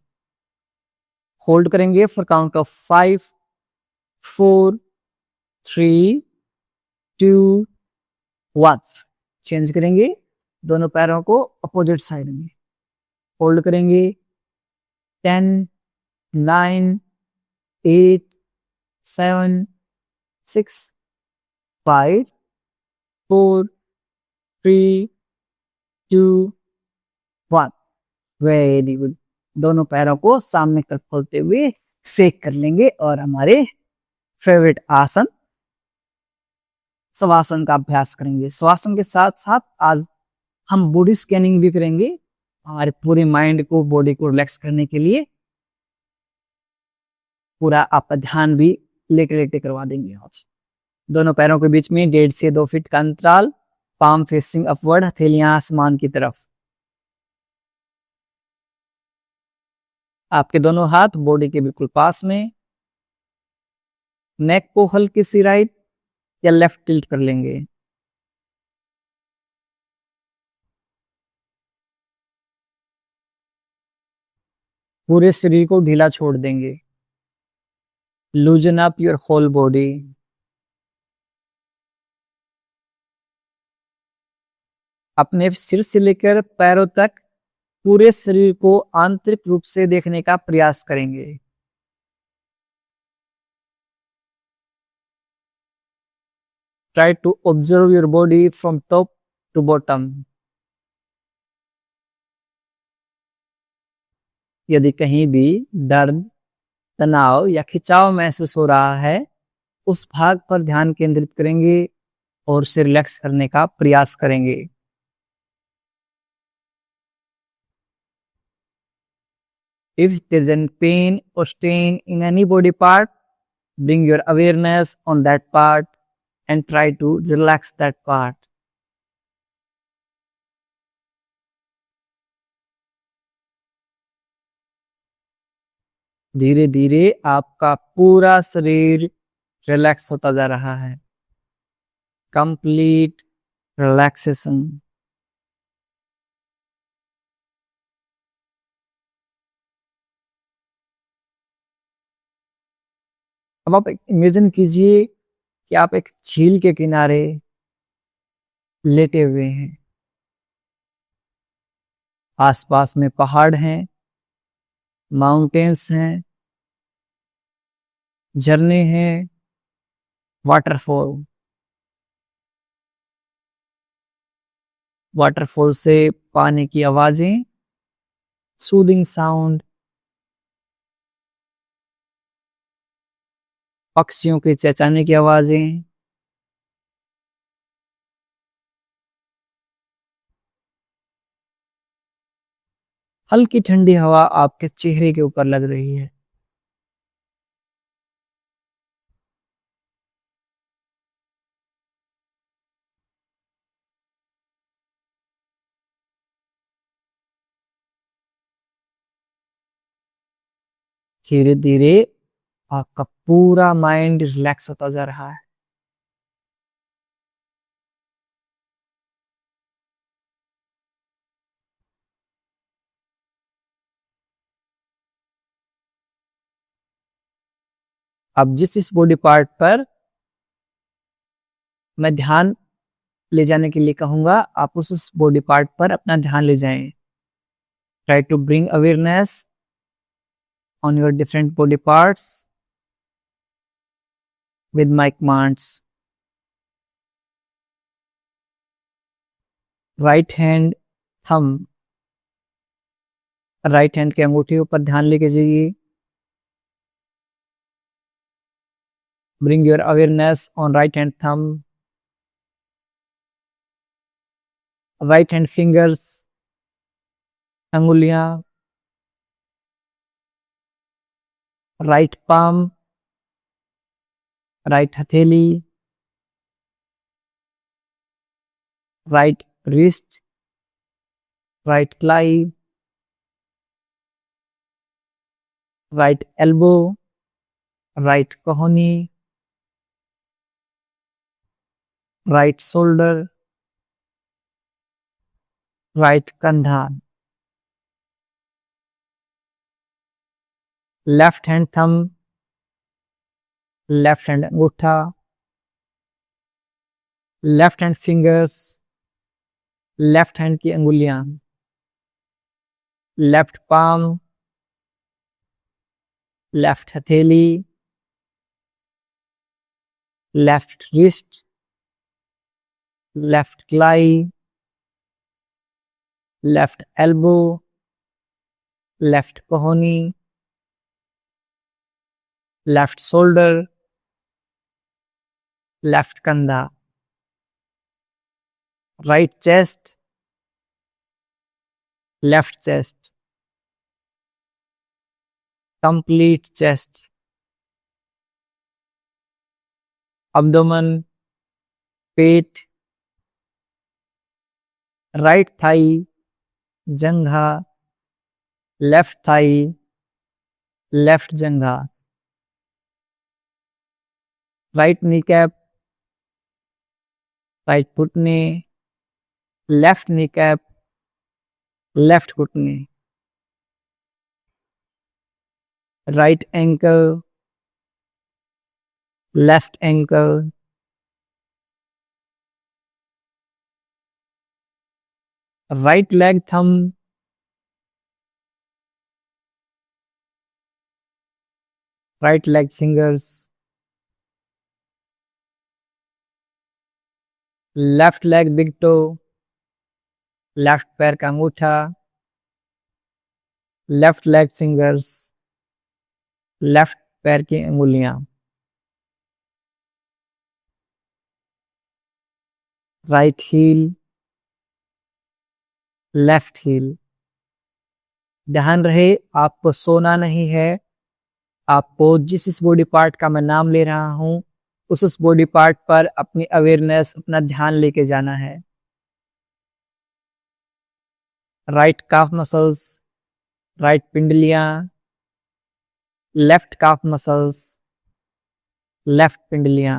होल्ड करेंगे फॉर काउंट ऑफ 5, 4, 3, 2, 1। चेंज करेंगे, दोनों पैरों को अपोजिट साइड में होल्ड करेंगे। 10, 9, 8, 7, 6, 5, 4, 3, 2, 1। Very good. दोनों पैरों को सामने कर खोलते हुए शेक कर लेंगे और हमारे फेवरेट आसन शवासन का अभ्यास करेंगे। शवासन के साथ साथ आज हम बॉडी स्कैनिंग भी करेंगे, हमारे पूरे माइंड को, बॉडी को रिलैक्स करने के लिए पूरा आपका ध्यान भी लेटे लेटे करवा देंगे आज। दोनों पैरों के बीच में 1.5 से 2 फीट का अंतराल, पाम फेसिंग अपवर्ड, हथेलियां आसमान की तरफ। आपके दोनों हाथ बॉडी के बिल्कुल पास में। नेक को हल्की सी राइट या लेफ्ट टिल्ट कर लेंगे। पूरे शरीर को ढीला छोड़ देंगे। Loosen up your whole body. अपने सिर से लेकर पैरों तक पूरे शरीर को आंतरिक रूप से देखने का प्रयास करेंगे। Try to observe your body from top to bottom. यदि कहीं भी दर्द, तनाव या खिंचाव महसूस हो रहा है, उस भाग पर ध्यान केंद्रित करेंगे और उसे रिलैक्स करने का प्रयास करेंगे। If there is any pain or strain in any body part, bring your awareness on that part and try to relax that part. धीरे धीरे आपका पूरा शरीर रिलैक्स होता जा रहा है। Complete relaxation. अब आप इमेजिन कीजिए कि आप एक झील के किनारे लेटे हुए हैं। आसपास में पहाड़ हैं, माउंटेन्स हैं, झरने हैं, वाटरफॉल। वाटरफॉल से पानी की आवाजें, सूदिंग साउंड, पक्षियों के चहचहाने की आवाजें, हल्की ठंडी हवा आपके चेहरे के ऊपर लग रही है। धीरे धीरे आपका पूरा माइंड रिलैक्स होता जा रहा है। अब जिस बॉडी पार्ट पर मैं ध्यान ले जाने के लिए कहूंगा, आप उस बॉडी पार्ट पर अपना ध्यान ले जाएं। Try to bring awareness on your different body parts with my commands. Right hand thumb, right hand के अंगूठे ऊपर ध्यान लेके जाइए। Bring your awareness on right hand thumb, right hand fingers, अंगुलियां, राइट पाम, राइट हथेली, राइट रिस्ट, राइट क्लाई, right elbow, right कोहनी, राइट शोल्डर, राइट कंधा। Left hand thumb, left hand अंगूठा, left hand fingers, left hand की अंगुलियां, left palm, left हथेली, left wrist, left क्लाई, लेफ्ट एल्बो, लेफ्ट कोहनी, लेफ्ट शोल्डर, लेफ्ट कंधा, right chest, left chest, complete chest, abdomen, पेट, right thigh, जंघा, left thigh, left जंघा, राइट नी कैप, राइट घुटने, लेफ्ट नी कैप, लेफ्ट घुटने, right ankle, left ankle, right leg thumb, right leg fingers, left leg big toe, left पैर का अंगूठा, left leg fingers, left पैर की अंगुलियां, राइट हील, लेफ्ट हील। ध्यान रहे आपको सोना नहीं है, आपको जिस बॉडी पार्ट का मैं नाम ले रहा हूं उस बॉडी पार्ट पर अपनी अवेयरनेस, अपना ध्यान लेके जाना है। राइट काफ मसल्स, राइट पिंडलियां, लेफ्ट काफ मसल्स, लेफ्ट पिंडलियां,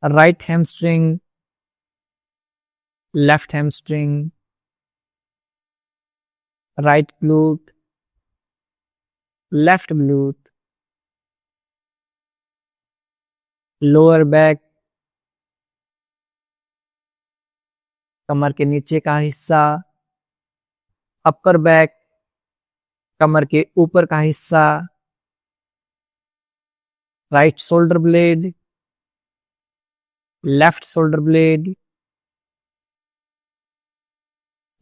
right hamstring, left hamstring, right glute, left glute, lower back, कमर के नीचे का हिस्सा, अपर बैक, कमर के ऊपर का हिस्सा, right shoulder blade, left shoulder blade,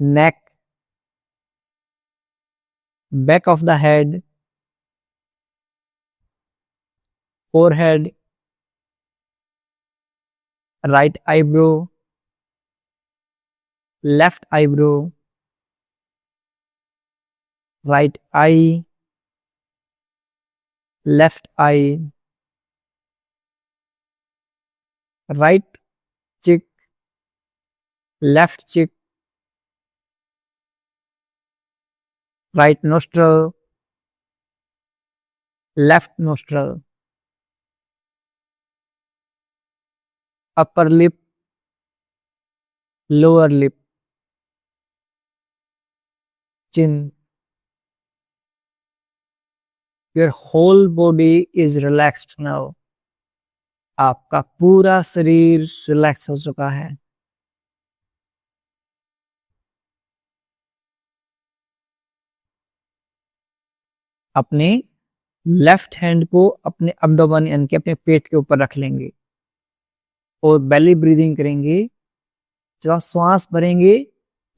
neck, back of the head, forehead, right eyebrow, left eyebrow, right I, left I, right चिक, लेफ्ट चिक, right nostril, left nostril, upper lip, lower lip, chin. Your whole body is relaxed now. आपका पूरा शरीर relax हो चुका है। अपने left hand को अपने अब्डोमेन यानी कि अपने पेट के ऊपर रख लेंगे और बेली ब्रीदिंग करेंगे। जब आप श्वास भरेंगे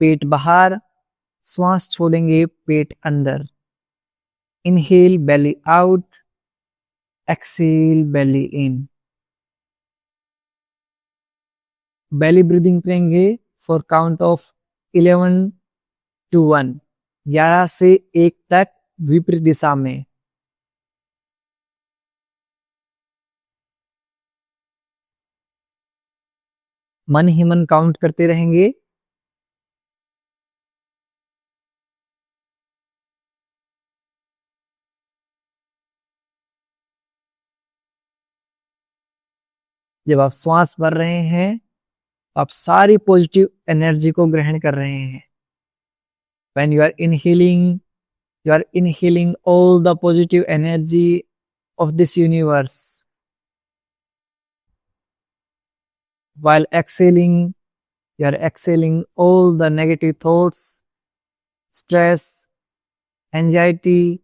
पेट बाहर, श्वास छोड़ेंगे पेट अंदर। इनहेल बेली आउट, एक्सेल बेली इन। बेली ब्रीदिंग करेंगे फॉर काउंट ऑफ 11 to 1, 11 से 1 तक विपरीत दिशा में। मन ही मन काउंट करते रहेंगे। जब आप श्वास भर रहे हैं आप सारी पॉजिटिव एनर्जी को ग्रहण कर रहे हैं। When you are inhaling all the positive energy of this universe. While exhaling, you are exhaling all the negative thoughts, stress, anxiety,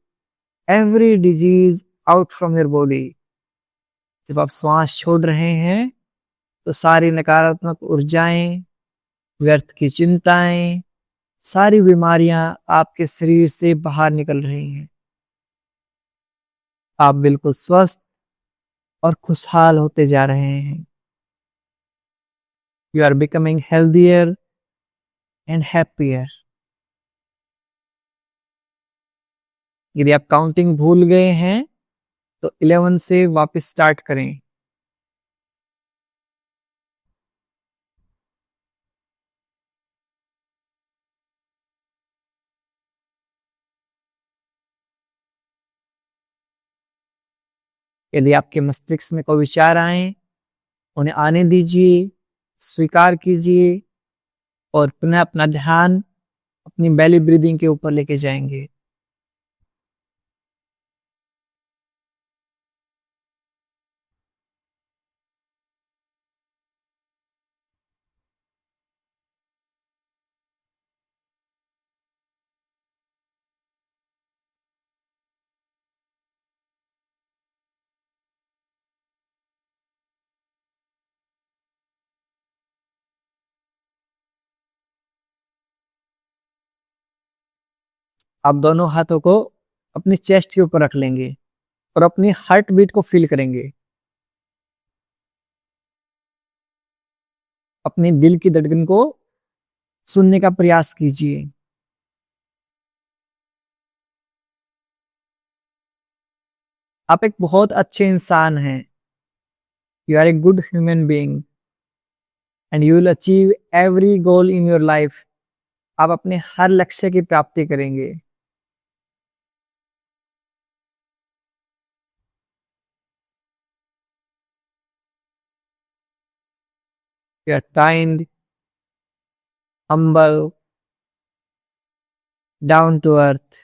every disease out from your body. जब आप श्वास छोड़ रहे हैं तो सारी नकारात्मक ऊर्जाएं, व्यर्थ की चिंताएं, सारी बीमारियां आपके शरीर से बाहर निकल रही हैं। आप बिल्कुल स्वस्थ और खुशहाल होते जा रहे हैं। You are becoming healthier and happier. यदि आप काउंटिंग भूल गए हैं तो 11 से वापस स्टार्ट करें। यदि आपके मस्तिष्क में कोई विचार आए उन्हें आने दीजिए, स्वीकार कीजिए और पुनः अपना ध्यान अपनी बेली ब्रीदिंग के ऊपर लेके जाएंगे। आप दोनों हाथों को अपनी चेस्ट के ऊपर रख लेंगे और अपनी हार्ट बीट को फील करेंगे। अपने दिल की धड़कन को सुनने का प्रयास कीजिए। आप एक बहुत अच्छे इंसान हैं। You are a good human being and you will achieve every goal in your life. आप अपने हर लक्ष्य की प्राप्ति करेंगे। You are kind, humble, down to earth।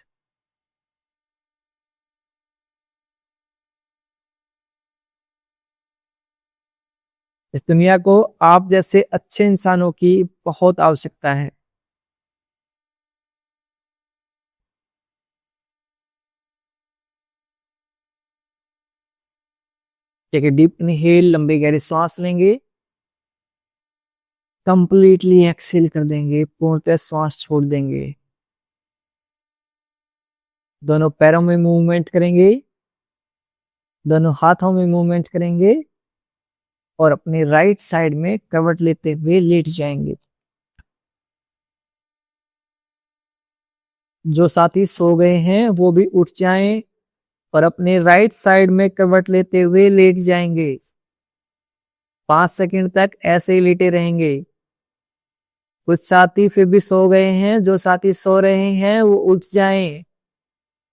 इस दुनिया को आप जैसे अच्छे इंसानों की बहुत आवश्यकता है। टेक ए डीप इनहेल, लंबी गहरी सांस लेंगे, कंप्लीटली एक्सहेल कर देंगे, पूर्णतः श्वास छोड़ देंगे। दोनों पैरों में मूवमेंट करेंगे, दोनों हाथों में मूवमेंट करेंगे और अपने राइट साइड में करवट लेते हुए लेट जाएंगे। जो साथी सो गए हैं वो भी उठ जाएं और अपने राइट साइड में करवट लेते हुए लेट जाएंगे। 5 सेकंड तक ऐसे ही लेटे रहेंगे। कुछ साथी फिर भी सो गए हैं, जो साथी सो रहे हैं वो उठ जाएं।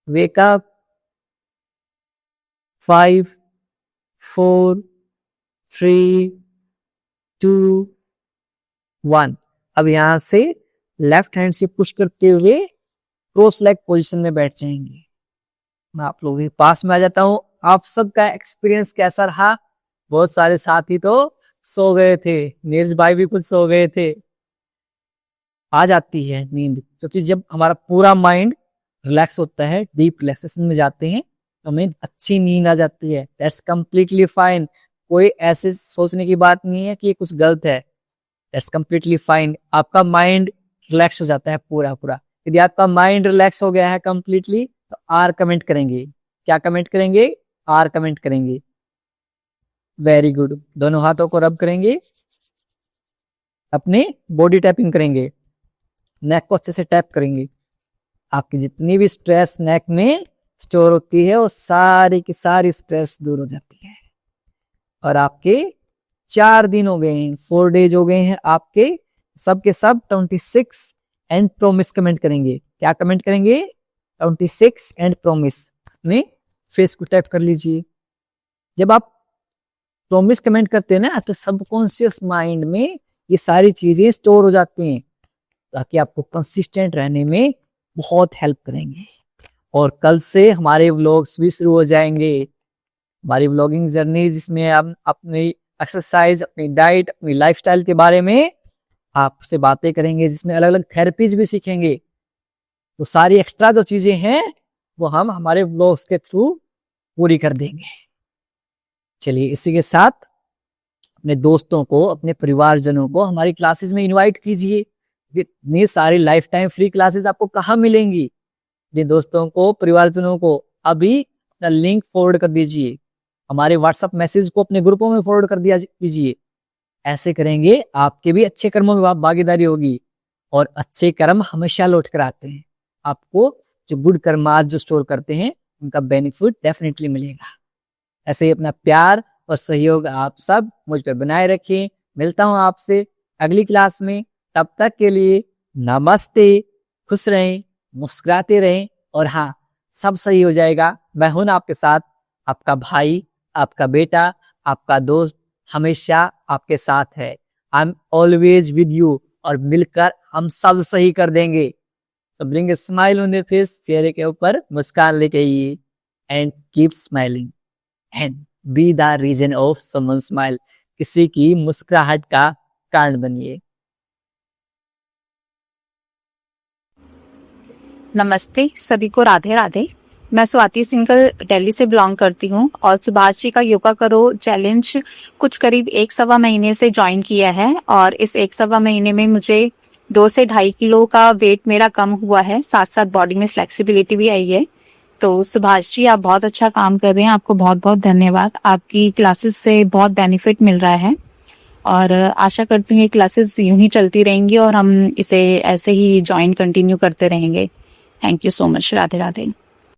Wake up. 5 4 3 2 1। अब यहां से लेफ्ट हैंड से पुश करते हुए क्रॉस लेग पोजीशन में बैठ जाएंगे। मैं आप लोगों के पास में आ जाता हूं। आप सबका एक्सपीरियंस कैसा रहा? बहुत सारे साथी तो सो गए थे, नीरज भाई भी कुछ सो गए थे। आ जाती है नींद, क्योंकि जब हमारा पूरा माइंड रिलैक्स होता है, डीप रिलैक्सेशन में जाते हैं, तो हमें अच्छी नींद आ जाती है। That's completely fine. कोई ऐसे सोचने की बात नहीं है कि ये कुछ गलत है। That's completely fine. आपका माइंड रिलैक्स हो जाता है पूरा पूरा। यदि आपका माइंड रिलैक्स हो गया है कंप्लीटली, तो आर कमेंट करेंगे। क्या कमेंट करेंगे? आर कमेंट करेंगे। Very good. दोनों हाथों को रब करेंगे, अपने बॉडी टैपिंग करेंगे, नेक को अच्छे से टैप करेंगे। आपकी जितनी भी स्ट्रेस नेक में स्टोर होती है वो सारी की सारी स्ट्रेस दूर हो जाती है। और आपके 4 दिन हो गए हैं, 4 डेज हो गए हैं आपके। सबके सब 26 एंड प्रोमिस कमेंट करेंगे। क्या कमेंट करेंगे? 26 एंड प्रोमिस। अपने फेस को टैप कर लीजिए। जब आप प्रोमिस कमेंट करते हैं ना, तो सबकॉन्शियस माइंड में ये सारी चीजें स्टोर हो जाती हैं, ताकि आपको कंसिस्टेंट रहने में बहुत हेल्प करेंगे। और कल से हमारे व्लॉग्स भी शुरू हो जाएंगे। हमारी व्लॉगिंग जर्नी, जिसमें हम अपनी एक्सरसाइज, अपनी डाइट, अपनी लाइफस्टाइल के बारे में आपसे बातें करेंगे, जिसमें अलग अलग थेरेपीज भी सीखेंगे। तो सारी एक्स्ट्रा जो चीजें हैं वो हम हमारे व्लॉग्स के थ्रू पूरी कर देंगे। चलिए, इसी के साथ अपने दोस्तों को, अपने परिवारजनों को हमारी क्लासेस में इनवाइट कीजिए। इतनी सारी लाइफ टाइम फ्री क्लासेस आपको कहाँ मिलेंगी? अपने दोस्तों को, परिवारजनों को अभी अपना लिंक फॉरवर्ड कर दीजिए। हमारे व्हाट्सएप मैसेज को अपने ग्रुपों में फॉरवर्ड कर दिया कीजिए। ऐसे करेंगे आपके भी अच्छे कर्मों में भागीदारी होगी, और अच्छे कर्म हमेशा लौट कर आते हैं। आपको जो गुड कर्म आज जो स्टोर करते हैं, उनका बेनिफिट डेफिनेटली मिलेगा। ऐसे ही अपना प्यार और सहयोग आप सब मुझ पर बनाए रखें। मिलता हूं आपसे अगली क्लास में। तब तक के लिए नमस्ते। खुश रहें, मुस्कुराते रहें, और हाँ, सब सही हो जाएगा। मैं हूं ना आपके साथ। आपका भाई, आपका बेटा, आपका दोस्त हमेशा आपके साथ है। I am always with you, और मिलकर हम सब सही कर देंगे। तो bring a smile on your face. चेहरे के ऊपर मुस्कान लेके आइए, and keep smiling and be the reason of someone smile. किसी की मुस्कुराहट का कारण बनिए।
नमस्ते सभी को, राधे राधे। मैं स्वाति सिंघल दिल्ली से बिलोंग करती हूँ, और सुभाष जी का योगा करो चैलेंज कुछ करीब 1 सवा महीने से ज्वाइन किया है। और इस 1 सवा महीने में मुझे 2 से 2.5 किलो का वेट मेरा कम हुआ है, साथ साथ बॉडी में फ्लेक्सिबिलिटी भी आई है। तो सुभाष जी, आप बहुत अच्छा काम कर रहे हैं, आपको बहुत बहुत धन्यवाद। आपकी क्लासेस से बहुत बेनिफिट मिल रहा है और आशा करती हूँ ये क्लासेस यूं ही चलती रहेंगी और हम इसे ऐसे ही ज्वाइन कंटिन्यू करते रहेंगे। Thank you so much. Radhe Radhe.